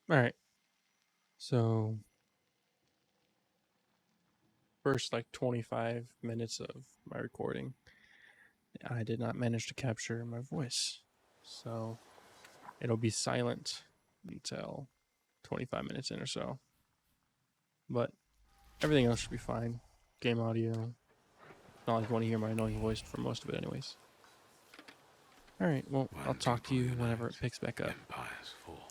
All right. So, first, like 25 minutes of my recording, I did not manage to capture my voice. So, it'll be silent until 25 minutes in or so. But everything else should be fine. Game audio. Not like you want to hear my annoying voice for most of it, anyways. All right. Well, I'll When talk to people you whenever it unite, picks back up. empires fall.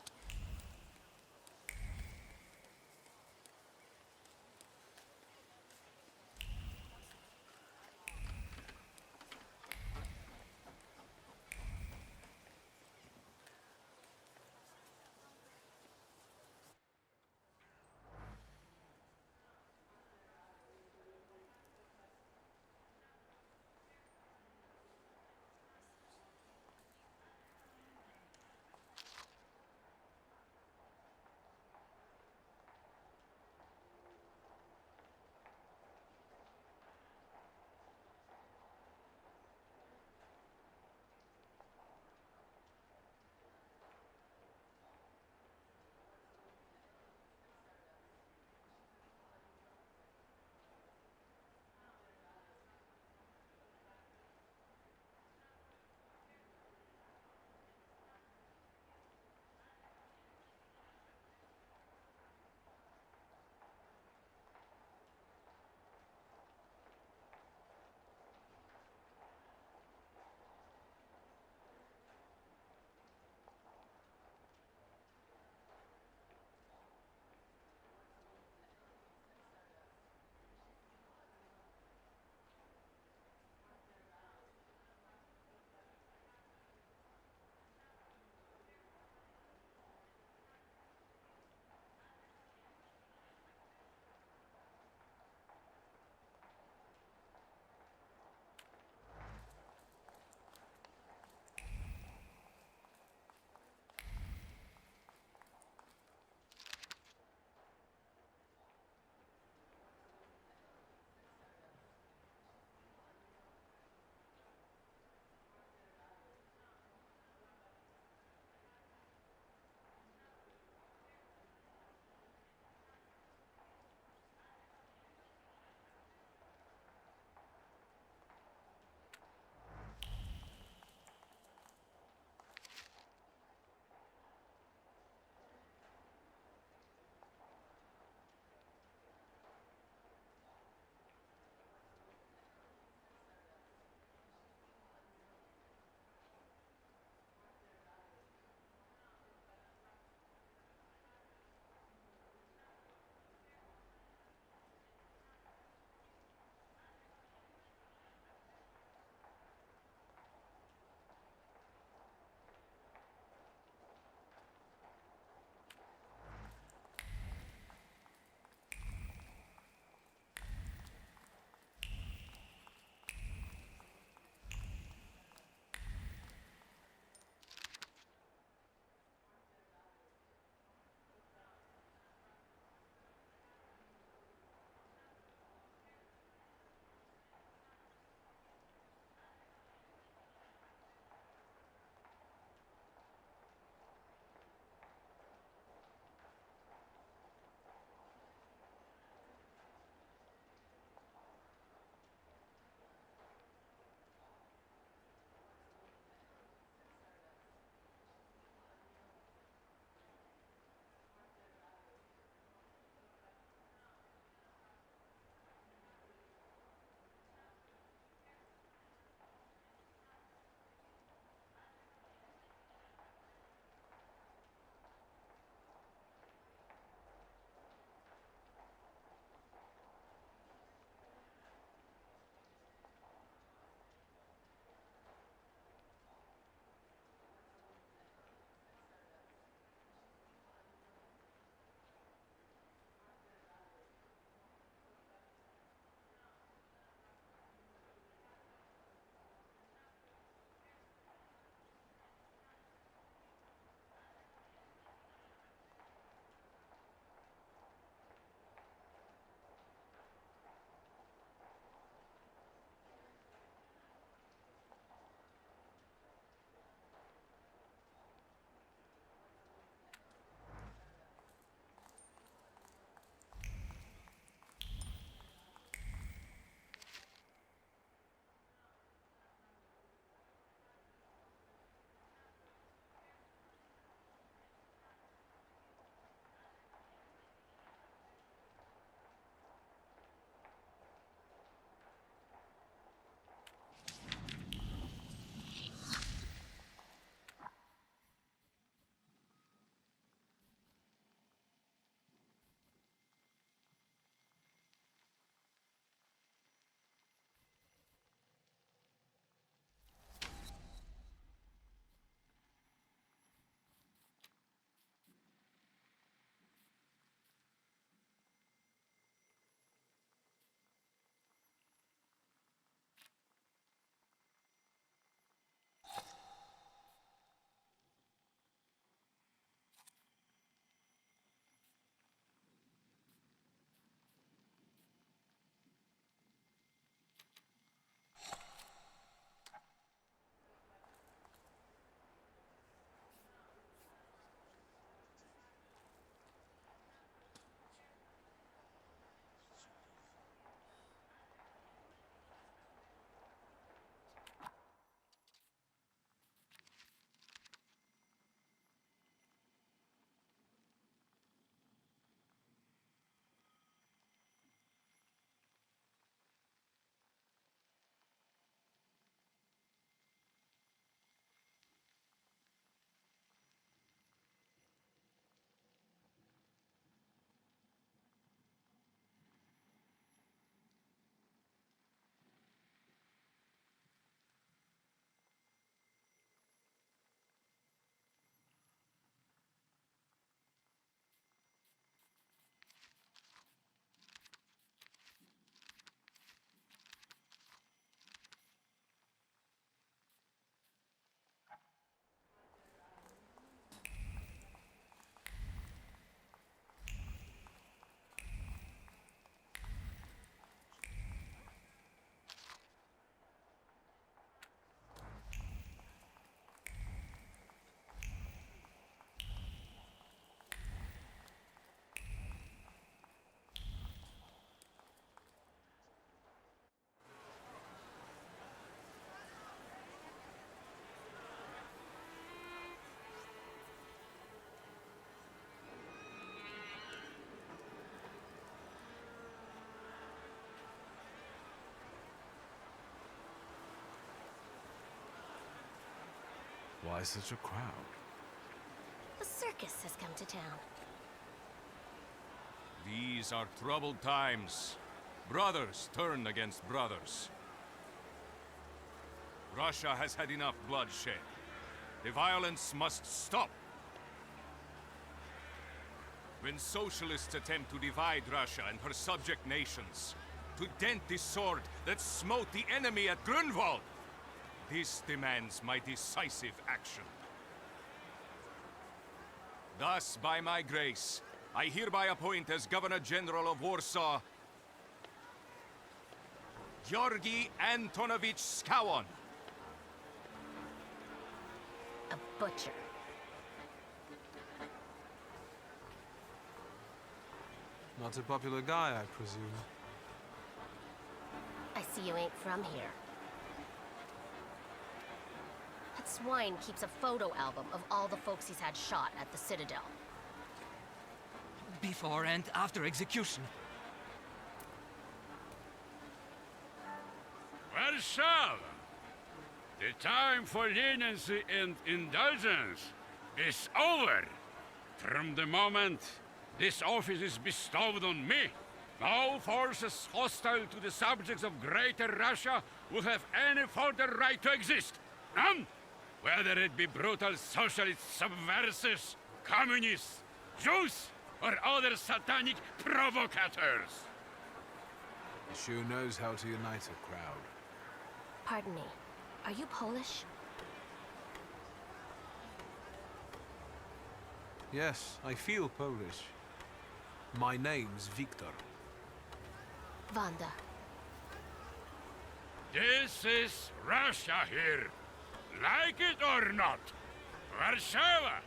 Why such a crowd? The circus has come to town. These are troubled times. Brothers turn against brothers. Russia has had enough bloodshed. The violence must stop. When socialists attempt to divide Russia and her subject nations, to dent the sword that smote the enemy at Grunwald, this demands my decisive action. Thus, by my grace, I hereby appoint as Governor General of Warsaw, Georgi Antonovich Skowon. A butcher. Not a popular guy, I presume. I see you ain't from here. That swine keeps a photo album of all the folks he's had shot at the Citadel. Before and after execution. Warsaw! The time for leniency and indulgence is over. From the moment this office is bestowed on me, no forces hostile to the subjects of Greater Russia will have any further right to exist. None! Whether it be brutal socialist subversives, communists, Jews, or other satanic provocators. He sure knows how to unite a crowd. Pardon me, are you Polish? Yes, I feel Polish. My name's Victor. Wanda. This is Russia here. Like it or not. Warsaw.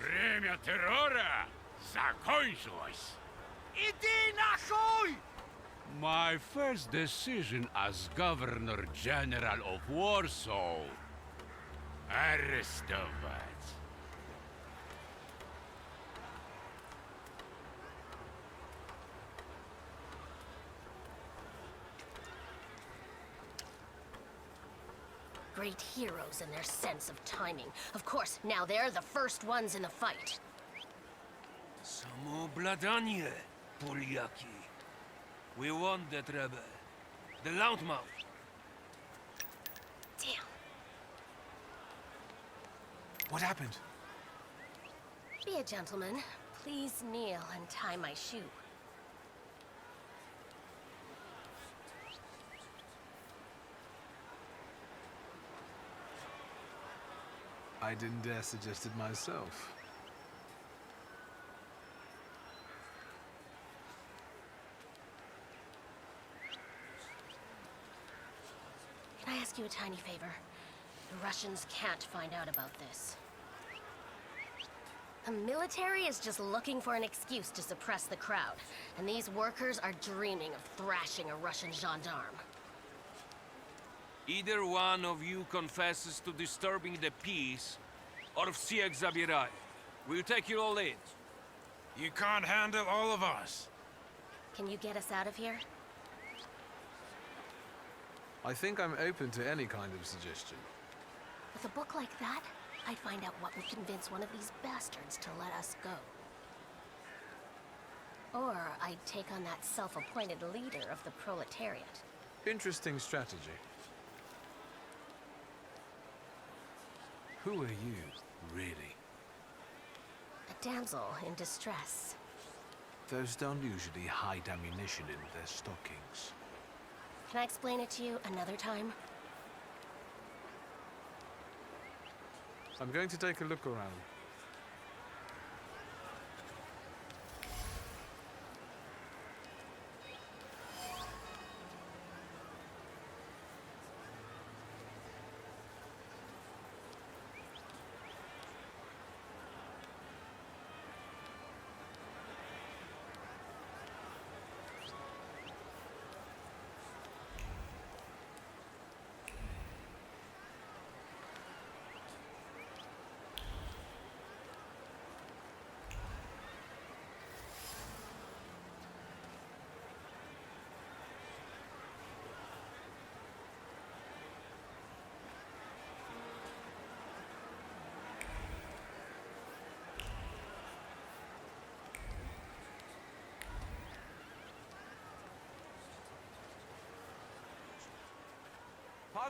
Время террора закончилось. Иди нахуй! My first decision as Governor General of Warsaw. Arrestować. Great heroes in their sense of timing. Of course, now they're the first ones in the fight. Samoobladanie, Polyaki. We won that rebel. The loudmouth. Damn. What happened? Be a gentleman. Please kneel and tie my shoe. I didn't dare suggest it myself. Can I ask you a tiny favor? The Russians can't find out about this. The military is just looking for an excuse to suppress the crowd, and these workers are dreaming of thrashing a Russian gendarme. Either one of you confesses to disturbing the peace, or всех забирай. We'll take you all in. You can't handle all of us. Can you get us out of here? I think I'm open to any kind of suggestion. With a book like that, I'd find out what would convince one of these bastards to let us go. Or I'd take on that self-appointed leader of the proletariat. Interesting strategy. Who are you, really? A damsel in distress. Those don't usually hide ammunition in their stockings. Can I explain it to you another time? I'm going to take a look around.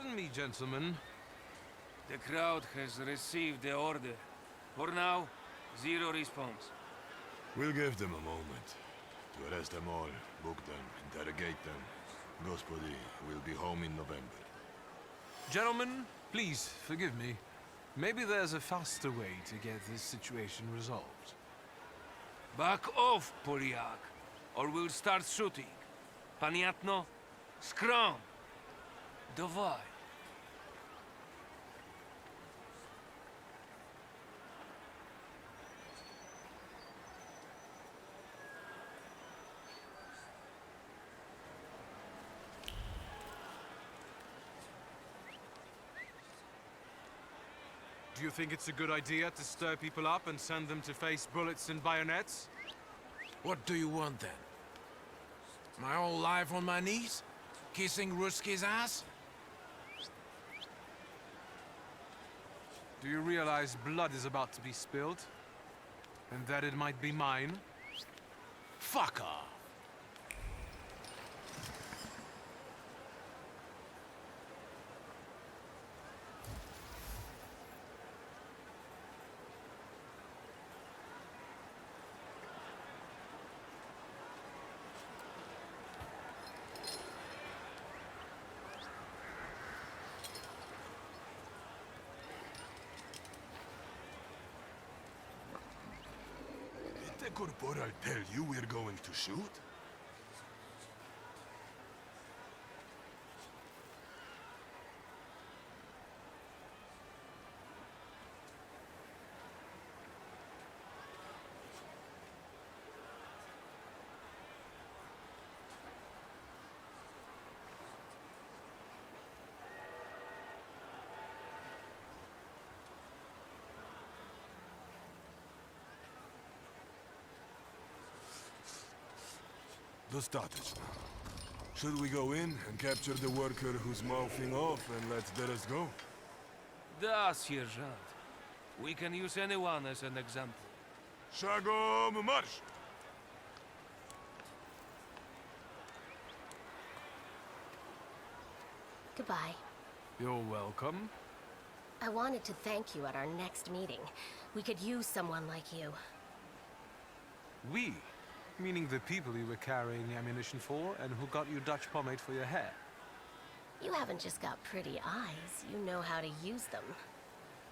Pardon me, gentlemen. The crowd has received the order. For now, zero response. We'll give them a moment to arrest them all, book them, interrogate them. Gospodi will be home in November. Gentlemen, please forgive me. Maybe there's a faster way to get this situation resolved. Back off, Polyak, or we'll start shooting. Paniatno, scrum. Dawaj. Do you think it's a good idea to stir people up and send them to face bullets and bayonets? What do you want then? My whole life on my knees? Kissing Ruski's ass? Do you realize blood is about to be spilled? And that it might be mine? Fuck off! Did the corporal tell you we're going to shoot? Dostatečno. Should we go in and capture the worker who's mouthing off and let the rest go? Da, sierżant. We can use anyone as an example. Szagom marsz! Goodbye. You're welcome. I wanted to thank you at our next meeting. We could use someone like you. We? Meaning the people you were carrying ammunition for and who got you Dutch pomade for your hair. You haven't just got pretty eyes, you know how to use them.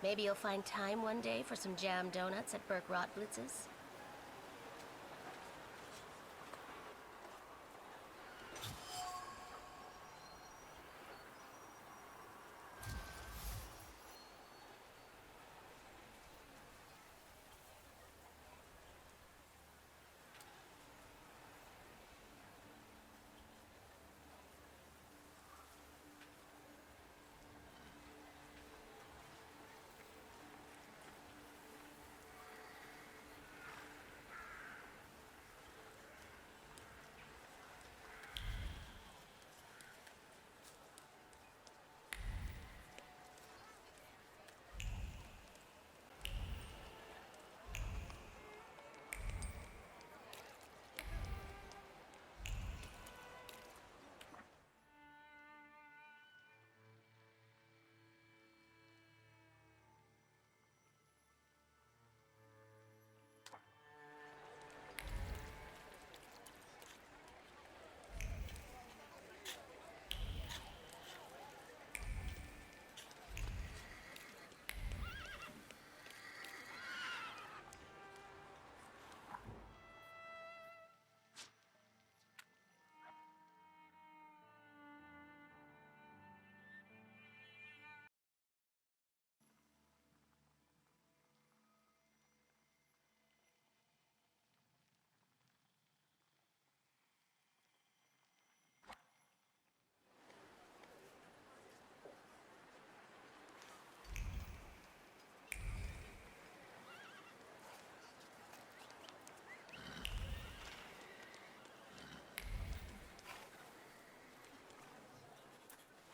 Maybe you'll find time one day for some jam donuts at Burke Rotblitz's?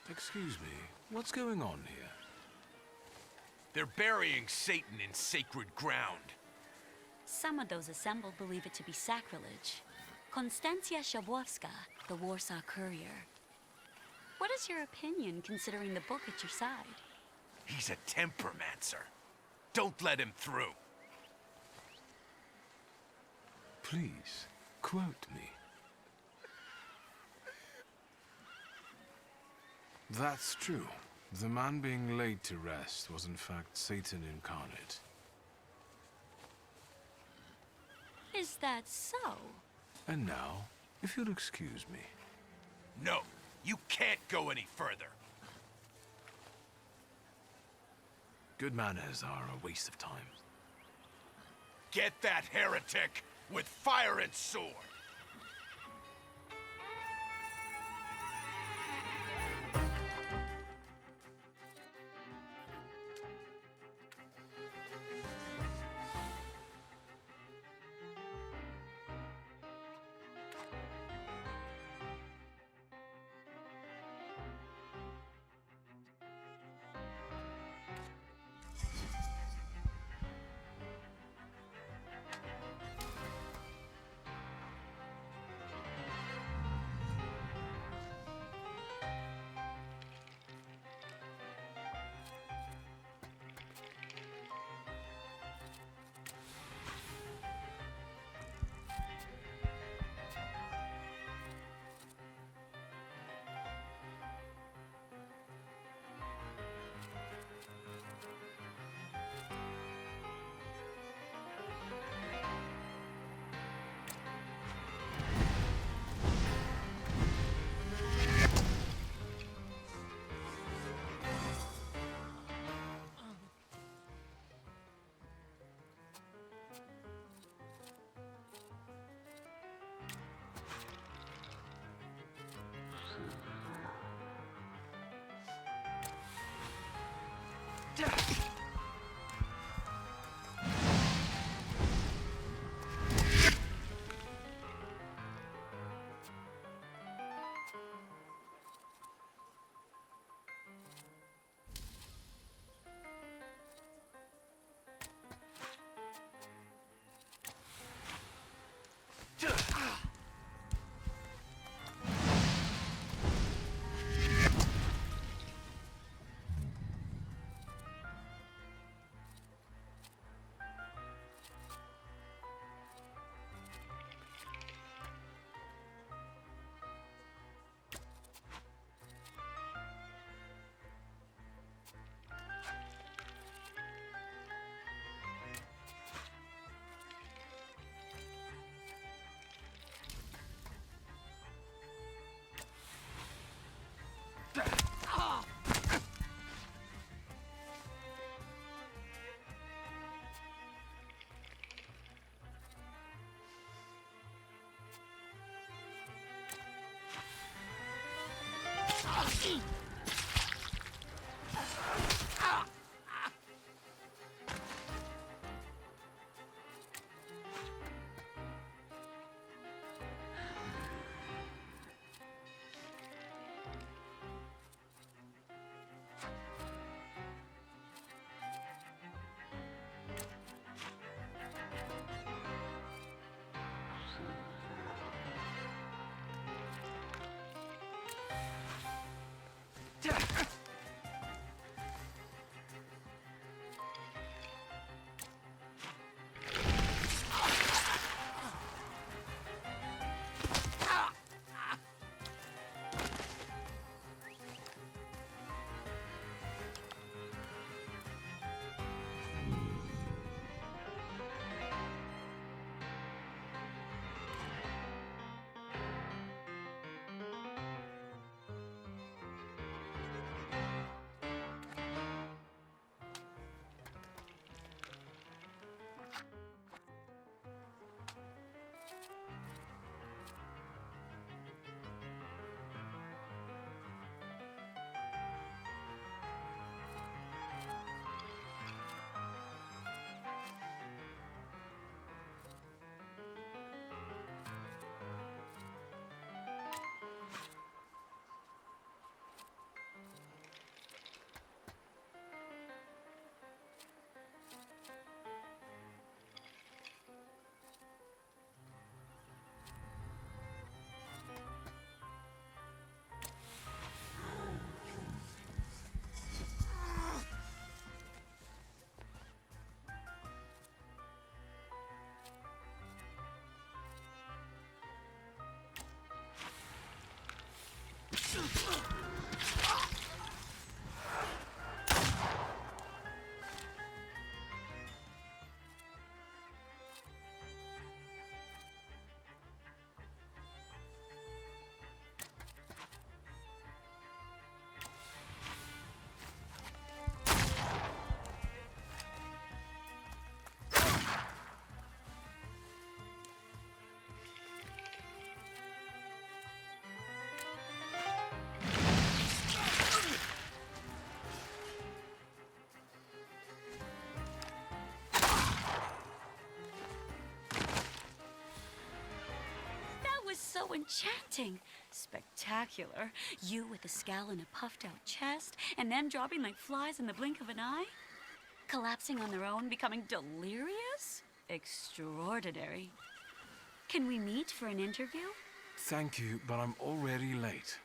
Excuse me, what's going on here? They're burying Satan in sacred ground. Some of those assembled believe it to be sacrilege. Konstancja Szabłowska, the Warsaw courier. What is your opinion, considering the book at your side? He's a tempermancer. Don't let him through. Please, quote me. That's true. The man being laid to rest was in fact Satan incarnate. Is that so? And now, if you'll excuse me. No, you can't go any further. Good manners are a waste of time. Get that heretic with fire and sword. so enchanting. Spectacular. You with a scowl and a puffed out chest, and then dropping like flies in the blink of an eye? Collapsing on their own, becoming delirious? Extraordinary. Can we meet for an interview? Thank you, but I'm already late.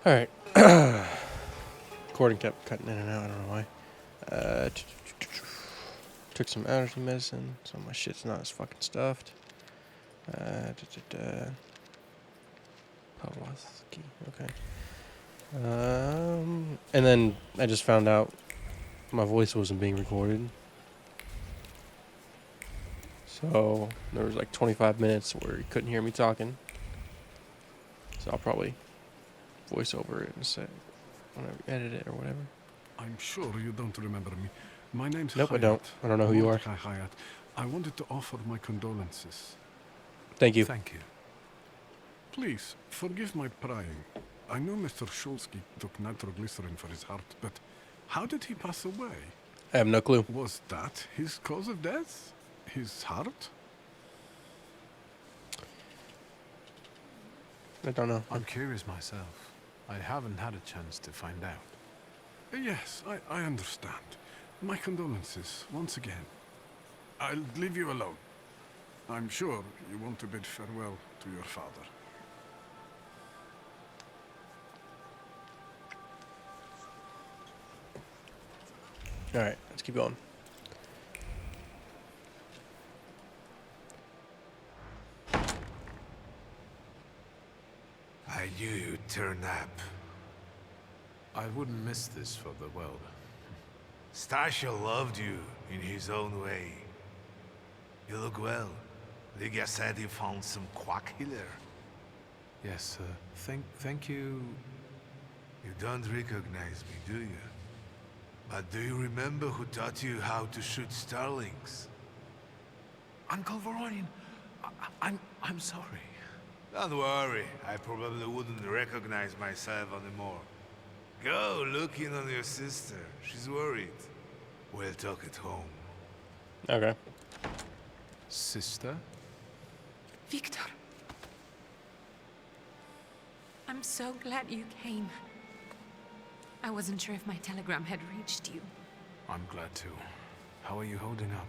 All right. Recording kept cutting in and out. I don't know why. Took some allergy medicine, so my shit's not as fucking stuffed. Pawlowski. Okay. And then I just found out my voice wasn't being recorded. So there was like 25 minutes where you couldn't hear me talking. So I'll probably voice over it and say whenever you edit it or whatever. I'm sure you don't remember me. My name's Nope, Hayat. I don't. I don't know who you are. Mordecai Hayat. I wanted to offer my condolences. Thank you. Thank you. Please, forgive my prying. I know Mr. Shulsky took nitroglycerin for his heart, but how did he pass away? I have no clue. Was that his cause of death? His heart? I don't know. I'm curious myself. I haven't had a chance to find out. Yes, I understand. My condolences, once again. I'll leave you alone. I'm sure you want to bid farewell to your father. All right, let's keep going. I knew you'd turn up. I wouldn't miss this for the world. Stasha loved you in his own way. You look well. Ligia said he found some quack healer. Yes, thank you. You don't recognize me, do you? But do you remember who taught you how to shoot starlings? Uncle Voronin, I'm sorry. Don't worry, I probably wouldn't recognize myself anymore. Go look in on your sister. She's worried. We'll talk at home. Okay. Sister? Victor. I'm so glad you came. I wasn't sure if my telegram had reached you. I'm glad to. How are you holding up?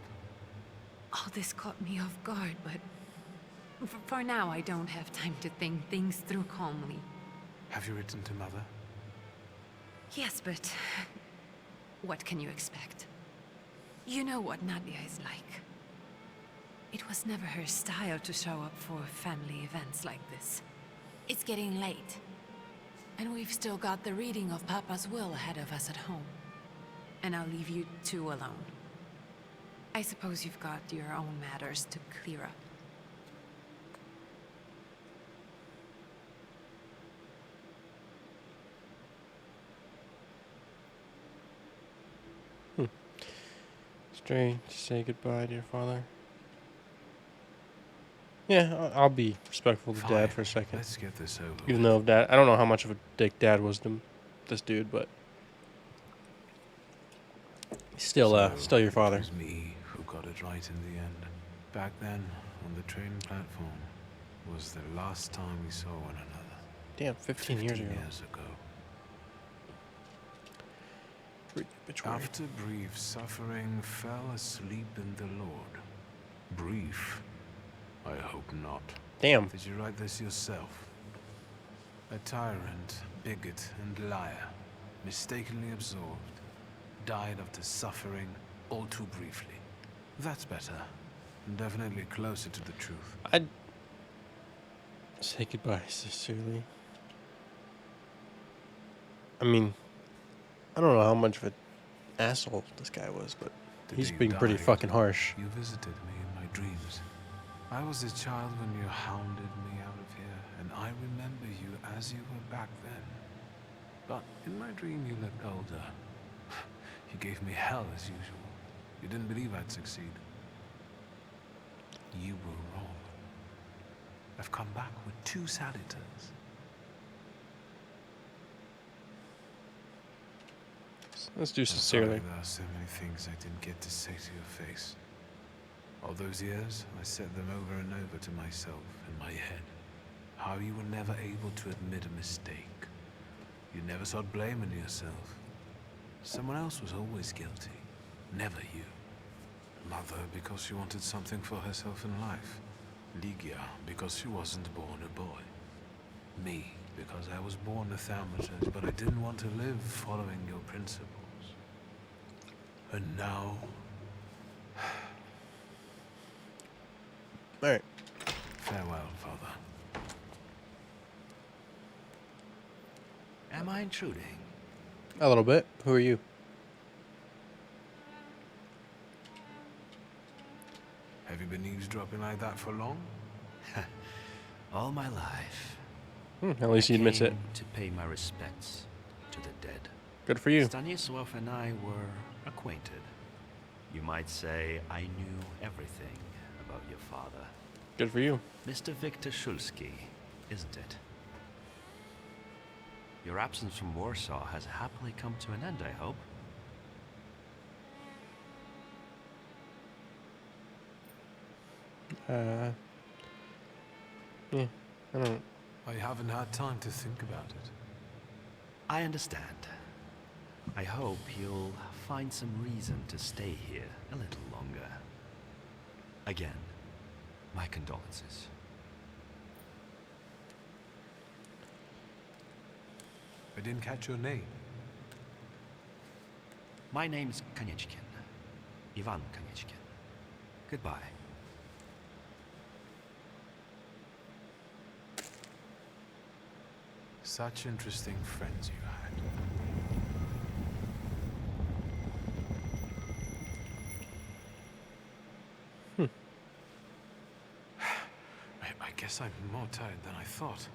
All this caught me off guard, but for now I don't have time to think things through calmly. Have you written to Mother? Yes, but what can you expect? You know what Nadia is like. It was never her style to show up for family events like this. It's getting late, and we've still got the reading of Papa's will ahead of us at home. And I'll leave you two alone. I suppose you've got your own matters to clear up. Stray to say goodbye to your father. Yeah, I'll be respectful to Dad for a second. Let's get this over Even with. though Dad, I don't know how much of a dick Dad was to this dude, but still, still your father. It was me who got it right in the end. Back then, on the train platform, was the last time we saw one another. Damn, 15 years ago. After brief suffering, fell asleep in the Lord. Brief? I hope not. Damn. Did you write this yourself? A tyrant, bigot, and liar, mistakenly absorbed, died after suffering all too briefly. That's better. Definitely closer to the truth. I'd say goodbye sincerely. I mean, I don't know how much of an asshole this guy was, but he's being pretty fucking harsh. You visited me in my dreams. I was a child when you hounded me out of here, and I remember you as you were back then. But in my dream you looked older. You gave me hell as usual. You didn't believe I'd succeed. You were wrong. I've come back with 2 salutors. Let's do I'm sorry sincerely. there are so many things I didn't get to say to your face. All those years, I said them over and over to myself in my head. How you were never able to admit a mistake. You never sought blame in yourself. Someone else was always guilty. Never you. Mother, because she wanted something for herself in life. Ligia, because she wasn't born a boy. Me, because I was born a Thaumaturge, but I didn't want to live following your principles. And now... Alright. Farewell, Father. Am I intruding? A little bit. Who are you? Have you been eavesdropping like that for long? All my life. At least he admits it. Came to pay my respects to the dead. Good for you. Stanisław and I were acquainted. You might say I knew everything about your father. Good for you. Mr. Victor Szulski, isn't it? Your absence from Warsaw has happily come to an end, I hope. Yeah, I don't know. I haven't had time to think about it. I understand. I hope you'll find some reason to stay here a little longer. Again, my condolences. I didn't catch your name. My name's Konieczkin. Ivan Konieczkin. Goodbye. Such interesting friends you had. I guess I'm more tired than I thought.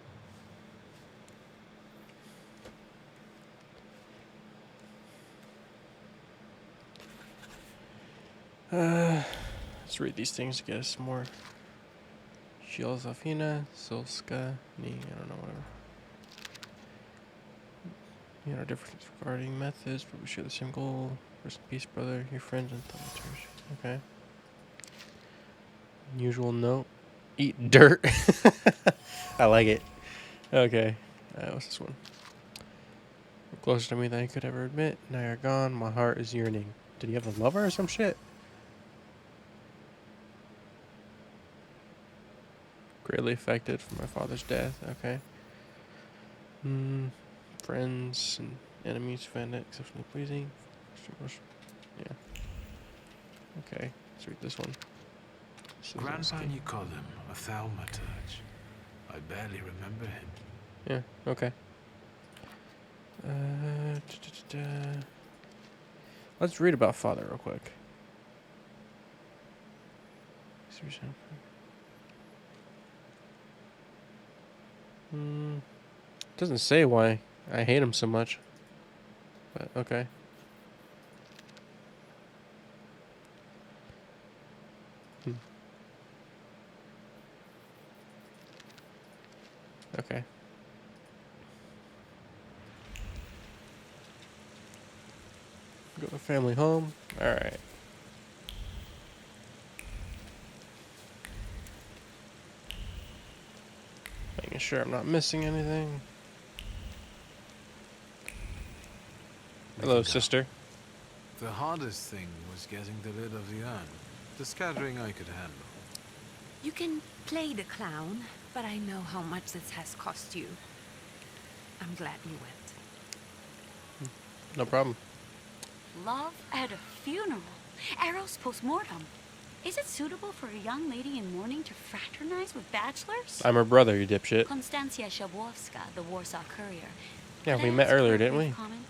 Let's read these things to get us some more. Josefina, Solska, I don't know, whatever. You know, different regarding methods, but we share the same goal. Rest in peace, brother. Your friends and Thaumaturge. Okay. Unusual note. Eat dirt. I like it. Okay. What's this one? You're closer to me than I could ever admit. Now you're gone. My heart is yearning. Did he have a lover or some shit? Greatly affected from my father's death. Okay. Friends and enemies found it exceptionally pleasing. Yeah. Okay. Let's read this one. Grandpa Nikodem, a Thaumaturge. I barely remember him. Yeah, okay. Let's read about father real quick. Doesn't say why I hate him so much. But okay. Okay. Go to family home. All right. Making sure I'm not missing anything. Hello, sister. The hardest thing was getting the lid of the urn. The scattering I could handle. You can play the clown, but I know how much this has cost you. I'm glad you went. No problem. Love at a funeral. Eros postmortem. Is it suitable for a young lady in mourning to fraternize with bachelors? I'm her brother, you dipshit. Konstancja Szabłowska, the Warsaw courier. Yeah, Could we I met ask earlier, for a didn't brief we? comment?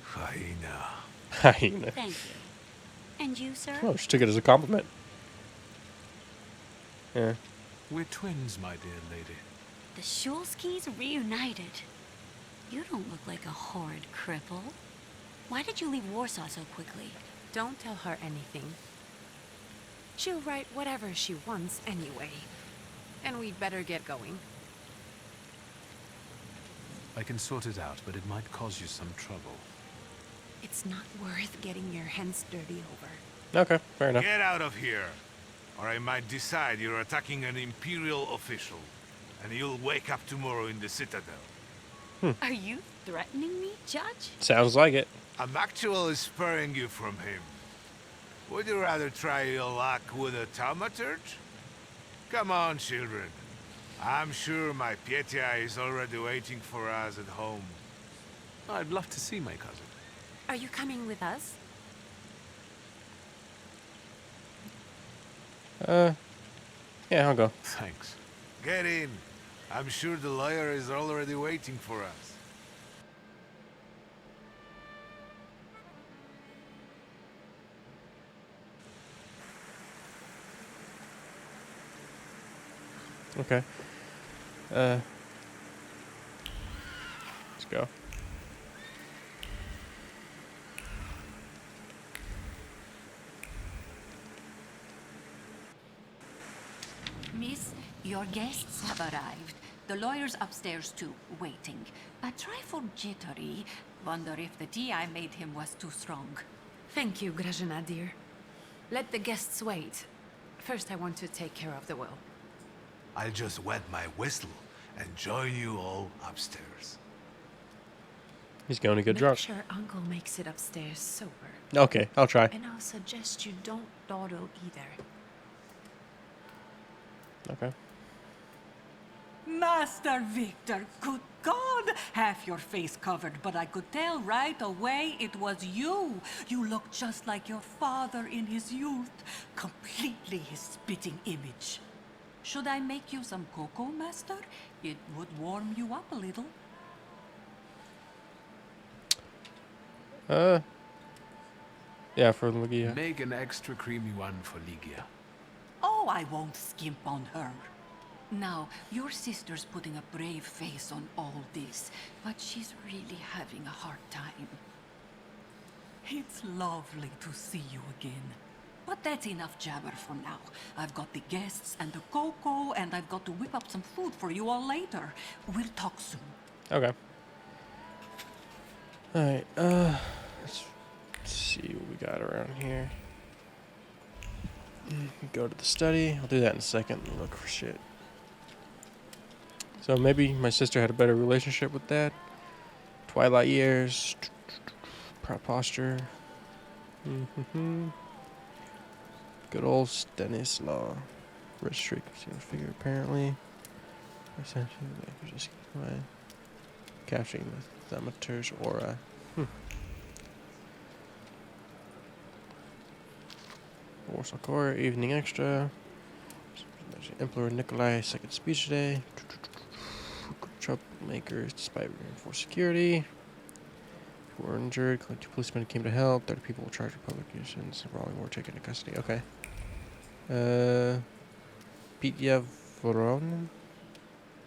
Hyena. Hyena. Thank you. And you, sir? Oh, she took it as a compliment. Yeah. We're twins, my dear lady. The Shulskis reunited. You don't look like a horrid cripple. Why did you leave Warsaw so quickly? Don't tell her anything. She'll write whatever she wants anyway. And we'd better get going. I can sort it out, but it might cause you some trouble. It's not worth getting your hands dirty over. Okay, fair enough. Get out of here, or I might decide you're attacking an Imperial official, and you'll wake up tomorrow in the Citadel. Are you threatening me, Judge? Sounds like it. I'm actually sparing you from him. Would you rather try your luck with a Thaumaturge? Come on, children. I'm sure my Pietia is already waiting for us at home. I'd love to see my cousin. Are you coming with us? Yeah, I'll go. Thanks. Get in. I'm sure the lawyer is already waiting for us. Okay. Let's go. Miss, your guests have arrived. The lawyer's upstairs too, waiting. A trifle jittery. Wonder if the tea I made him was too strong. Thank you, Grażyna, dear. Let the guests wait. First, I want to take care of the will. I'll just wet my whistle and join you all upstairs. He's going to get Make drunk. sure Uncle makes it upstairs sober. Okay, I'll try. And I'll suggest you don't dawdle either. Okay. Master Victor, good God! Half your face covered, but I could tell right away it was you. You look just like your father in his youth. Completely his spitting image. Should I make you some cocoa, Master? It would warm you up a little. Yeah, for Ligia. Make an extra creamy one for Ligia. Oh, I won't skimp on her. Now, your sister's putting a brave face on all this, but she's really having a hard time. It's lovely to see you again. But that's enough jabber for now. I've got the guests and the cocoa, and I've got to whip up some food for you all later. We'll talk soon. Okay. Alright, let's see what we got around here. Go to the study. I'll do that in a second and look for shit. So maybe my sister had a better relationship with Dad. Twilight years. Proud posture. Good old Stanislaw. Red streak. Figure apparently. Essentially, just capturing the Thaumaturge aura. Warsaw Core, evening extra. Emperor Nikolai, second speech today. Troublemakers, despite reinforced security. People were injured. 2 policemen came to help. 30 people were charged with public nuisance. Brawling were taken into custody. Okay. Pitya Voron?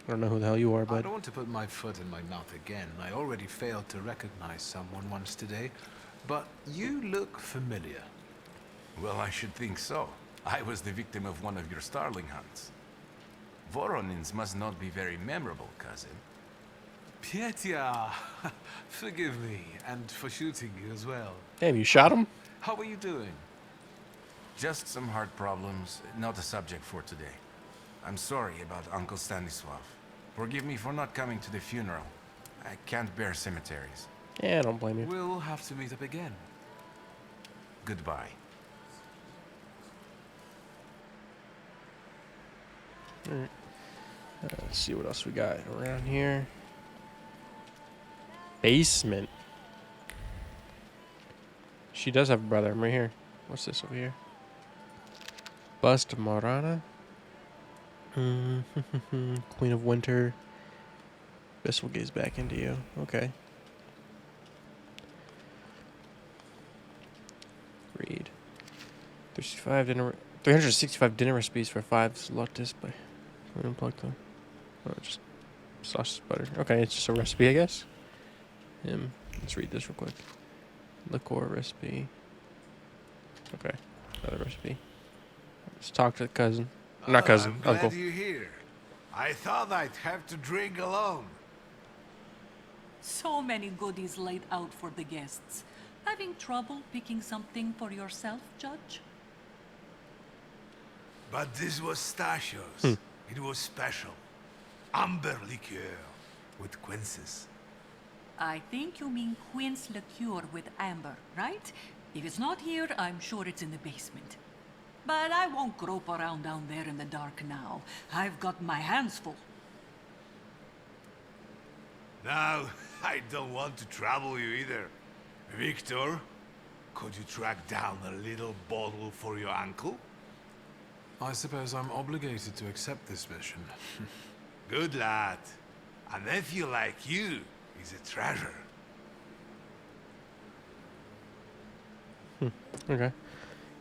I don't know who the hell you are, I but don't want to put my foot in my mouth again. I already failed to recognize someone once today. But you look familiar. Well, I should think so. I was the victim of one of your starling hunts. Voronins must not be very memorable, cousin. Pietia, forgive me, and for shooting you as well. Damn, you shot him? How are you doing? Just some heart problems, not a subject for today. I'm sorry about Uncle Stanislav. Forgive me for not coming to the funeral. I can't bear cemeteries. Yeah, I don't blame you. We'll have to meet up again. Goodbye. Alright. Let's see what else we got around here. Basement. She does have a brother. I'm right here. What's this over here? Bust Marana. Queen of Winter. This will gaze back into you. Okay. Read. 365 dinner recipes for 5 Slotis by unplug them. Oh, just sausage butter. Okay, it's just a recipe, I guess. Let's read this real quick. Liqueur recipe. Okay, another recipe. Let's talk to the cousin. Not cousin, I'm uncle. glad you're here. I thought I'd have to drink alone. So many goodies laid out for the guests. Having trouble picking something for yourself, Judge? But this was Stashio's. It was special. Amber liqueur with quinces. I think you mean quince liqueur with amber, right? If it's not here, I'm sure it's in the basement. But I won't grope around down there in the dark now. I've got my hands full. Now, I don't want to trouble you either. Victor, could you track down a little bottle for your uncle? I suppose I'm obligated to accept this mission. Good lad. A nephew like you is a treasure. Okay.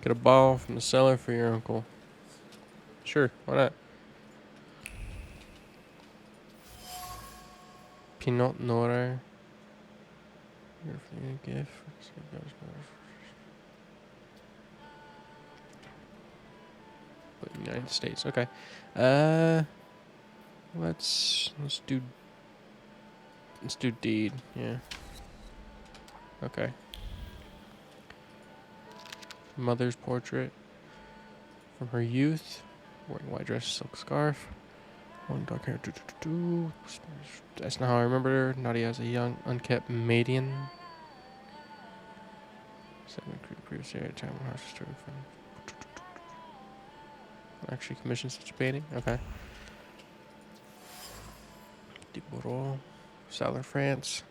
Get a bottle from the cellar for your uncle. Sure, why not? Pinot Noir. Gift. United States. Okay. Let's do deed. Yeah. Okay. Mother's portrait from her youth, wearing white dress, silk scarf, long dark hair. That's not how I remember her. Nadia as a young, unkept maiden. Previous area time when house story from. Actually commissioned such a painting. Okay. Deborah, Southern France.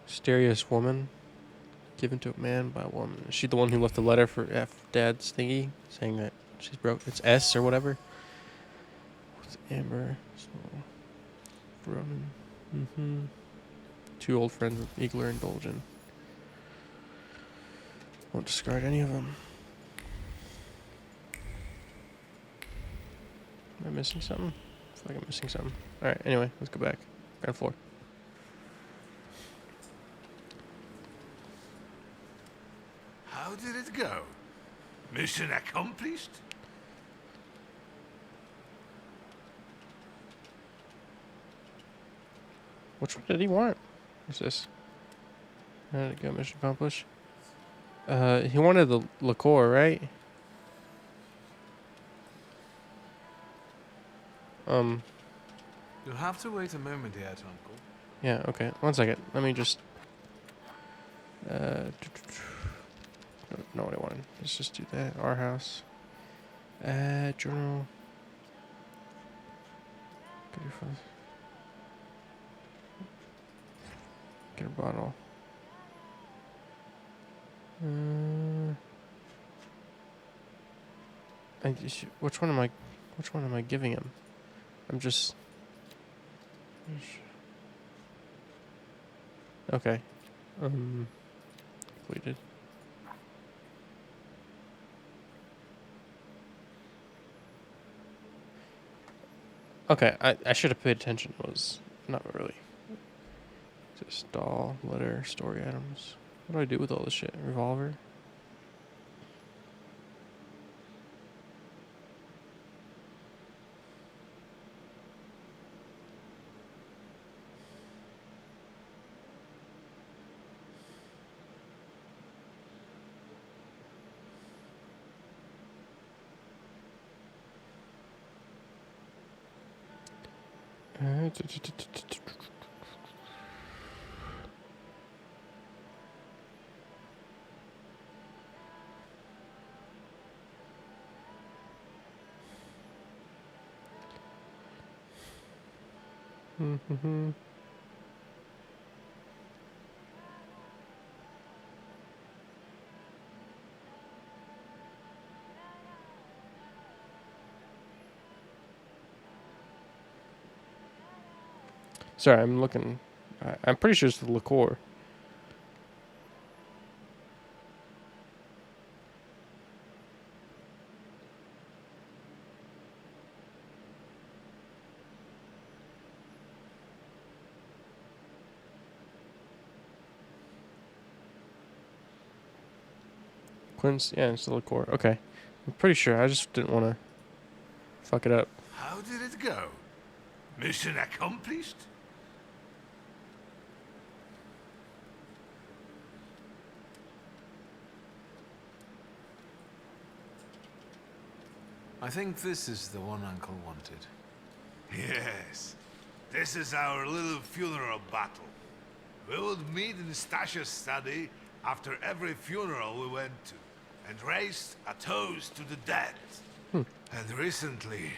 Mysterious woman. Given to a man by a woman. Is she the one who left the letter for Dad's thingy? Saying that she's broke. It's S or whatever. With Amber. So, Roman. 2 old friends with Eagler and Dolgen. Won't discard any of them. Am I missing something? I feel like I'm missing something. Alright, anyway, let's go back. Ground floor. How did it go? Mission accomplished? Which one did he want? What's this? How did it go? Mission accomplished. He wanted the liqueur, right? You'll have to wait a moment yet, Uncle. Yeah, okay. 1 second. Let me just... don't know what I wanted. Let's just do that. Our house. Journal. Get your phone. Get a bottle. Which one am I giving him? I'm just... Okay. Completed. Okay, I should have paid attention. Was not really. Just doll, letter, story items. What do I do with all this shit? Revolver? Sorry, I'm looking. I'm pretty sure it's the liqueur. Quince, yeah, it's the liqueur. Okay. I'm pretty sure. I just didn't want to fuck it up. How did it go? Mission accomplished? I think this is the one Uncle wanted. Yes. This is our little funeral battle. We would meet in Stasha's study after every funeral we went to, and raised a toast to the dead. And recently,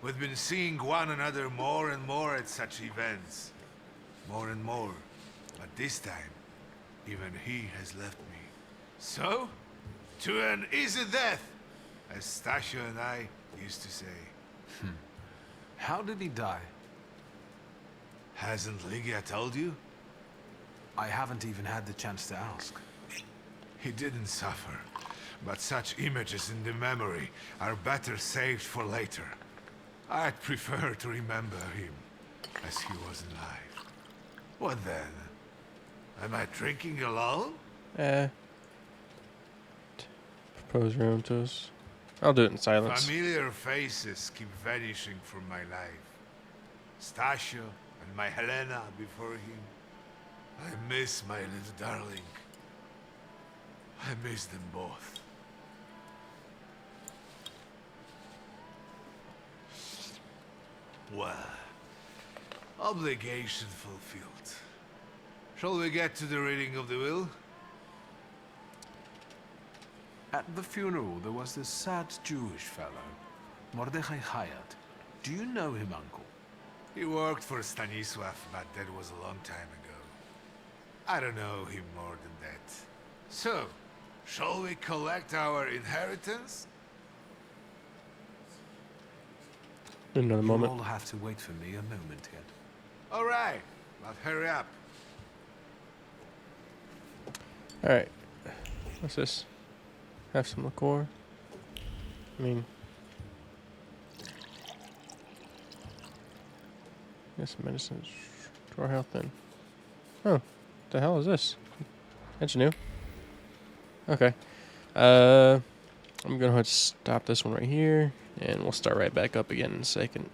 we've been seeing one another more and more at such events. More and more. But this time, even he has left me. So, to an easy death, as Stasha and I used to say. How did he die? Hasn't Lygia told you? I haven't even had the chance to ask. He didn't suffer, but such images in the memory are better saved for later. I'd prefer to remember him as he was alive. What then? Am I drinking alone? Propose room to us. I'll do it in silence. Familiar faces keep vanishing from my life. Stasio and my Helena before him. I miss my little darling. I miss them both. Well, obligation fulfilled. Shall we get to the reading of the will? At the funeral, there was this sad Jewish fellow, Mordechai Hayat. Do you know him, Uncle? He worked for Stanisław, but that was a long time ago. I don't know him more than that. So, shall we collect our inheritance? Another moment. You'll all have to wait for me a moment yet. All right, but hurry up. All right. What's this? Have some liqueur. I mean, yes, medicine. Draw health then. Oh, the hell is this? That's new. Okay. I'm gonna stop this one right here, and we'll start right back up again in a second.